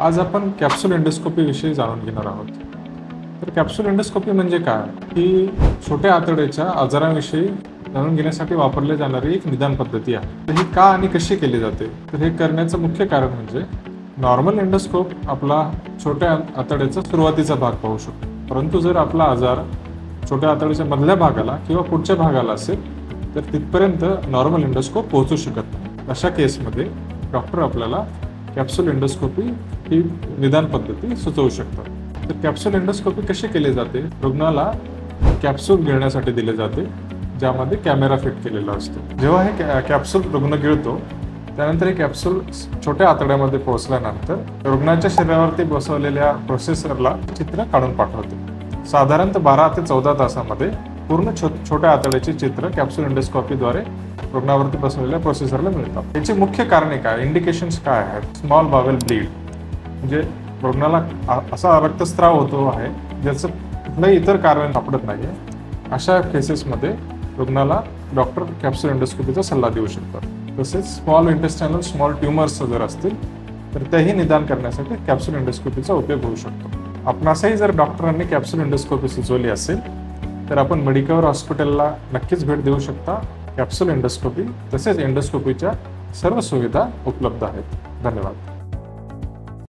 आज आपण capsule endoscopy विषयी जाणून घेणार आहोत। तर कॅप्सूल एंडोस्कोपी म्हणजे काय? ही छोट्या आतड्याच्या आजारांविषयी जाणून घेण्यासाठी वापरली जाणारी एक निदान पद्धती आहे। तर ही का आणि कशी केली जाते? तर हे करण्याचं मुख्य कारण म्हणजे नॉर्मल एंडोस्कोप आपला छोट्या आतड्याचा सुरुवातीचा भाग पाहू शकतो, परंतु जर आपला आजार छोट्या आतड्याच्या मधल्या भागाला किंवा पुढच्या भागाला असेल तर तिथपर्यंत नॉर्मल एंडोस्कोप पोहोचू शकत नाही। अशा केसमध्ये डॉक्टर आपल्याला कॅप्सूल एंडोस्कोपी ही निदान पद्धती सुचवू शकतात। तर कॅप्सूल एंडोस्कोपी कशी केली जाते? रुग्णाला कॅप्सूल गिळण्यासाठी दिले जाते, ज्यामध्ये कॅमेरा फिट केलेला असतो। जेव्हा हे कॅप्सूल रुग्ण गिळतो त्यानंतर हे कॅप्सूल छोट्या आतड्यामध्ये पोहोचल्यानंतर रुग्णाच्या शरीरावरती बसवलेल्या प्रोसेसरला चित्र काढून पाठवते। साधारणतः 12 ते 14 तासामध्ये पूर्ण छोट्या आतड्याचे चित्र कॅप्सूल एंडोस्कोपीद्वारे रुग्णावरती बसवलेल्या प्रोसेसरला मिळतात। याची मुख्य कारणे काय, इंडिकेशन्स काय आहेत? स्मॉल बावेल ब्लीड म्हणजे रुग्णाला असा रक्तस्राव होतो आहे ज्याचं कुठलंही इतर कारण सापडत नाही। अशा केसेसमध्ये रुग्णाला डॉक्टर कॅप्सूल एंडोस्कोपीचा सल्ला देऊ शकतात। तसेच स्मॉल इंटेस्टायनल स्मॉल ट्युमर्स जर असतील तर तेही निदान करण्यासाठी कॅप्सूल एंडोस्कोपीचा उपयोग होऊ शकतो। आपणासही जर डॉक्टरांनी कॅप्सूल एंडोस्कोपी सुचवली असेल तर आपण मेडिकवर हॉस्पिटलला नक्कीच भेट देऊ शकता। कॅप्सूल एंडोस्कोपी तसेच एंडोस्कोपीच्या सर्व सुविधा उपलब्ध आहेत। धन्यवाद।